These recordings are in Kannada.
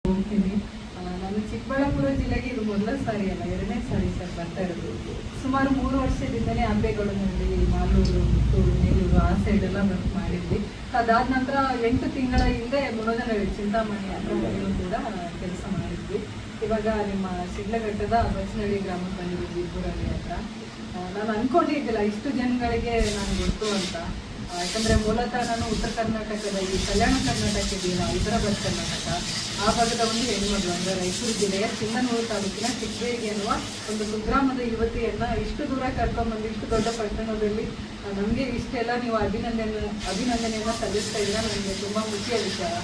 ಹೋಗ್ತೀನಿ. ನಾನು ಚಿಕ್ಕಬಳ್ಳಾಪುರ ಜಿಲ್ಲೆಗೆ ಇದು ಮೊದಲ ಸಾರಿ ಅಲ್ಲ, 2ನೇ ಸಾರಿ ಸರ್ ಬರ್ತಾ ಇರೋದು. ಸುಮಾರು 3 ವರ್ಷದಿಂದಲೇ ಹಬ್ಬೆಗಳಲ್ಲಿ ಮಾಲೂರು, ಪುತ್ತೂರು, ಮೇಲೂರು ಆ ಸೈಡೆಲ್ಲ ವರ್ಕ್ ಮಾಡಿದ್ವಿ. ಅದಾದ ನಂತರ 8 ತಿಂಗಳ ಹಿಂದೆ ಮುನಗನಹಳ್ಳಿ ಚಿಂತಾಮಣಿ ಹತ್ರ ಕೂಡ ಕೆಲಸ ಮಾಡಿದ್ವಿ. ಇವಾಗ ನಿಮ್ಮ ಶಿಡ್ಲಘಟ್ಟದ ಬಚ್ಚನಹಳ್ಳಿ ಗ್ರಾಮಕ್ಕೆ ಬಂದಿದ್ವಿ, ಇಬ್ಬರಲ್ಲಿ ಹತ್ರ. ನಾನು ಅನ್ಕೊಂಡಿದ್ದಿಲ್ಲ ಇಷ್ಟು ಜನಗಳಿಗೆ ನಾನು ಗೊತ್ತು ಅಂತ. ಯಾಕಂದರೆ ಮೂಲತಃ ನಾನು ಉತ್ತರ ಕರ್ನಾಟಕದ ಈ ಕಲ್ಯಾಣ ಕರ್ನಾಟಕ ಇದೆಯಲ್ಲ, ಹೈದರಾಬಾದ್ ಕರ್ನಾಟಕ ಆ ಭಾಗದ ಒಂದು ಹೆಣ್ಮಗಳು. ಅಂದರೆ ರಾಯಚೂರು ಜಿಲ್ಲೆಯ ಸಿಂಧನೂರು ತಾಲೂಕಿನ ಚಿಕ್ಕಬೇಗಿ ಅನ್ನುವ ಒಂದು ಕುಗ್ರಾಮದ ಯುವತಿಯನ್ನು ಇಷ್ಟು ದೂರ ಕರ್ಕೊಂಡ್ಬಂದು ಇಷ್ಟು ದೊಡ್ಡ ಪಟ್ಟಣದಲ್ಲಿ ನಮಗೆ ಇಷ್ಟೆಲ್ಲ ನೀವು ಅಭಿನಂದನೆಯನ್ನು ಸಲ್ಲಿಸ್ತಾ ಇದ್ದೀರಾ. ನನಗೆ ತುಂಬ ಖುಷಿಯ ವಿಚಾರ.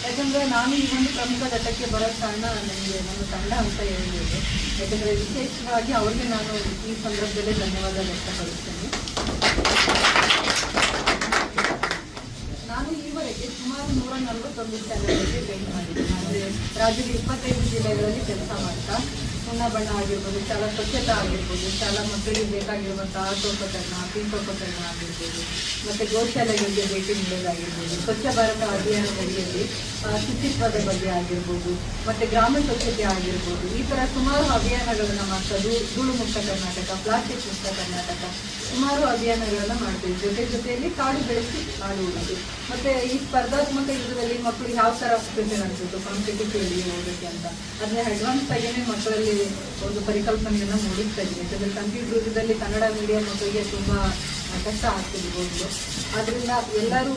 ಯಾಕಂದರೆ ನಾನು ಈ ಒಂದು ಪ್ರಮುಖ ಘಟ್ಟಕ್ಕೆ ಬರೋ ಕಾರಣ ನನಗೆ ನನ್ನ ತಂಡ ಅಂತ ಹೇಳ್ಬೋದು. ಯಾಕಂದರೆ ವಿಶೇಷವಾಗಿ ಅವ್ರಿಗೆ ನಾನು ಈ ಸಂದರ್ಭದಲ್ಲಿ ಧನ್ಯವಾದ ವ್ಯಕ್ತಪಡಿಸ್ತೇನೆ. ನಾನು ಈವರೆಗೆ ಸುಮಾರು 141 ಶಾಲೆಗಳಿಗೆ ಭೇಟಿ ಮಾಡಿದ್ದೀನಿ. ಅಂದರೆ ರಾಜ್ಯದ 25 ಜಿಲ್ಲೆಗಳಲ್ಲಿ ಕೆಲಸ ಮಾಡ್ತಾ ಸುಣ್ಣ ಬಣ್ಣ ಆಗಿರ್ಬೋದು, ಶಾಲಾ ಸ್ವಚ್ಛತೆ ಆಗಿರ್ಬೋದು, ಶಾಲಾ ಮಕ್ಕಳಿಗೆ ಬೇಕಾಗಿರುವಂಥ ಆಟೋಪಕರಣ, ಪೀಠೋಪಕರಣ ಆಗಿರ್ಬೋದು, ಮತ್ತು ಗೋಶಾಲೆಗಳಿಗೆ ಭೇಟಿ ನೀಡೋದಾಗಿರ್ಬೋದು, ಸ್ವಚ್ಛ ಭಾರತ ಅಭಿಯಾನದಡಿಯಲ್ಲಿ ಶುಚಿತ್ವದ ಬಗ್ಗೆ ಆಗಿರ್ಬೋದು, ಮತ್ತು ಗ್ರಾಮ ಸ್ವಚ್ಛತೆ ಆಗಿರ್ಬೋದು, ಈ ಥರ ಸುಮಾರು ಅಭಿಯಾನಗಳನ್ನು ಮಾಡ್ತಾ ಧೂಳು ಮುಕ್ತ ಕರ್ನಾಟಕ, ಪ್ಲಾಸ್ಟಿಕ್ ಮುಕ್ತ ಕರ್ನಾಟಕ ಸುಮಾರು ಅಭಿಯಾನಗಳನ್ನು ಮಾಡ್ತೀವಿ. ಜೊತೆಯಲ್ಲಿ ಕಾಡು ಬೆಳೆಸಿ ಆಡುವುದು. ಮತ್ತು ಈ ಸ್ಪರ್ಧಾತ್ಮಕ ಯುಗದಲ್ಲಿ ಮಕ್ಕಳು ಯಾವ ಥರ ಪ್ರಿಪೇರ್ ಅನಿಸುತ್ತೆ ಕಾಂಪಿಟೇಟಿವ್ ಹೋಗೋಕ್ಕೆ ಅಂತ ಅದನ್ನೇ ಅಡ್ವಾನ್ಸ್ ಆಗಿಯೇ ಮಕ್ಕಳಲ್ಲಿ ಒಂದು ಪರಿಕಲ್ಪನೆಯನ್ನು ಮೂಡಿಸ್ತಾ ಇದ್ದೀನಿ. ಯಾಕಂದರೆ ಕಂಪ್ಯೂಟರ್ ಯುಗದಲ್ಲಿ ಕನ್ನಡ ಮೀಡಿಯಂ ಮಕ್ಕಳಿಗೆ ತುಂಬ ಕಷ್ಟ ಆಗ್ತಿರ್ಬೋದು. ಆದ್ದರಿಂದ ಎಲ್ಲರೂ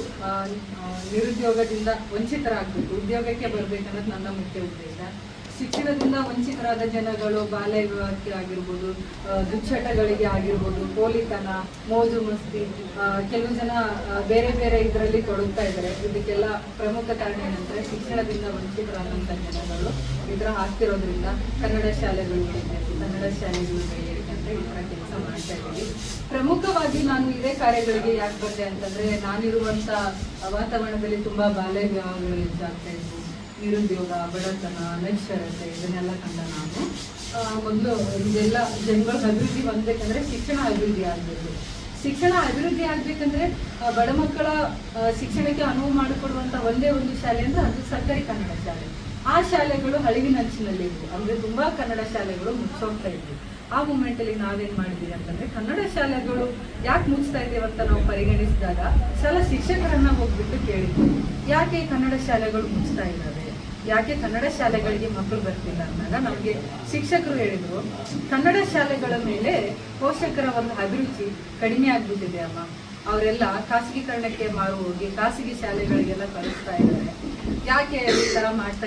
ನಿರುದ್ಯೋಗದಿಂದ ವಂಚಿತರಾಗಬೇಕು, ಉದ್ಯೋಗಕ್ಕೆ ಬರಬೇಕನ್ನೋದು ನನ್ನ ಮುಖ್ಯ ಉದ್ದೇಶ. ಶಿಕ್ಷಣದಿಂದ ವಂಚಿತರಾದ ಜನಗಳು ಬಾಲ್ಯ ವಿವಾಹಕ್ಕೆ ಆಗಿರ್ಬೋದು, ದುಶ್ಚಟಗಳಿಗೆ ಆಗಿರ್ಬೋದು, ಪೋಲಿತನ, ಮೋಜು ಮಸ್ತಿ, ಕೆಲವು ಜನ ಬೇರೆ ಬೇರೆ ಇದರಲ್ಲಿ ತೊಡಗ್ತಾ ಇದ್ದಾರೆ. ಇದಕ್ಕೆಲ್ಲ ಪ್ರಮುಖ ಕಾರಣ ಏನಂದರೆ ಶಿಕ್ಷಣದಿಂದ ವಂಚಿತರಾದಂಥ ಜನಗಳು ಈ ಥರ ಆಗ್ತಿರೋದ್ರಿಂದ ಕನ್ನಡ ಶಾಲೆಗಳು ಬೆಳೆಯಬೇಕು, ಕನ್ನಡ ಶಾಲೆಗಳು ಬೆಳೆಯಲಿಕ್ಕೆ ಅಂತ ಈ ಥರ ಕೆಲಸ ಮಾಡ್ತಾ ಇದ್ದೀವಿ. ಪ್ರಮುಖವಾಗಿ ನಾನು ಇದೇ ಕಾರ್ಯಗಳಿಗೆ ಯಾಕೆ ಬಂದೆ ಅಂತಂದರೆ, ನಾನಿರುವಂಥ ವಾತಾವರಣದಲ್ಲಿ ತುಂಬ ಬಾಲ್ಯ ವಿವಾಹಗಳು ಹೆಚ್ಚಾಗ್ತಾ ಇದ್ವು. ನಿರುದ್ಯೋಗ, ಬಡತನ, ಅನಕ್ಷರತೆ ಇದನ್ನೆಲ್ಲ ಕಂಡ ನಾನು ಮೊದಲು ಇದೆಲ್ಲ ಜನಗಳ ಅಭಿವೃದ್ಧಿ ಹೊಂದಬೇಕಂದ್ರೆ ಶಿಕ್ಷಣ ಅಭಿವೃದ್ಧಿ ಆಗಬೇಕು. ಶಿಕ್ಷಣ ಅಭಿವೃದ್ಧಿ ಆಗಬೇಕಂದ್ರೆ ಬಡ ಮಕ್ಕಳ ಶಿಕ್ಷಣಕ್ಕೆ ಅನುವು ಮಾಡಿಕೊಡುವಂಥ ಒಂದೇ ಒಂದು ಶಾಲೆ ಅಂದರೆ ಅದು ಸರ್ಕಾರಿ ಕನ್ನಡ ಶಾಲೆ. ಆ ಶಾಲೆಗಳು ಅಳಿವಿನಂಚಿನಲ್ಲಿದ್ವು. ಅಂದರೆ ತುಂಬ ಕನ್ನಡ ಶಾಲೆಗಳು ಮುಚ್ಚೋಗ್ತಾ ಇದ್ವು. ಆ ಮೂಮೆಂಟಲ್ಲಿ ನಾವೇನು ಮಾಡಿದ್ದೀವಿ ಅಂತಂದರೆ, ಕನ್ನಡ ಶಾಲೆಗಳು ಯಾಕೆ ಮುಚ್ತಾ ಇದ್ದೇವೆ ಅಂತ ನಾವು ಪರಿಗಣಿಸಿದಾಗ ಶಾಲಾ ಶಿಕ್ಷಕರನ್ನ ಹೋಗ್ಬಿಟ್ಟು ಕೇಳಿದ್ವಿ, ಯಾಕೆ ಕನ್ನಡ ಶಾಲೆಗಳು ಮುಚ್ತಾ ಇದ್ದಾವೆ, ಯಾಕೆ ಕನ್ನಡ ಶಾಲೆಗಳಿಗೆ ಮಕ್ಕಳು ಬರ್ತಿಲ್ಲ ಅಂದಾಗ ನಮಗೆ ಶಿಕ್ಷಕರು ಹೇಳಿದರು, ಕನ್ನಡ ಶಾಲೆಗಳ ಮೇಲೆ ಪೋಷಕರ ಒಂದು ಅಭಿರುಚಿ ಕಡಿಮೆ ಆಗಿಬಿಟ್ಟಿದೆ ಅಮ್ಮ. ಅವರೆಲ್ಲ ಖಾಸಗೀಕರಣಕ್ಕೆ ಮಾರು ಹೋಗಿ ಖಾಸಗಿ ಶಾಲೆಗಳಿಗೆಲ್ಲ ಕಳಿಸ್ತಾ ಇದ್ದಾರೆ. ಯಾಕೆ ಈ ಥರ ಮಾಡ್ತಾ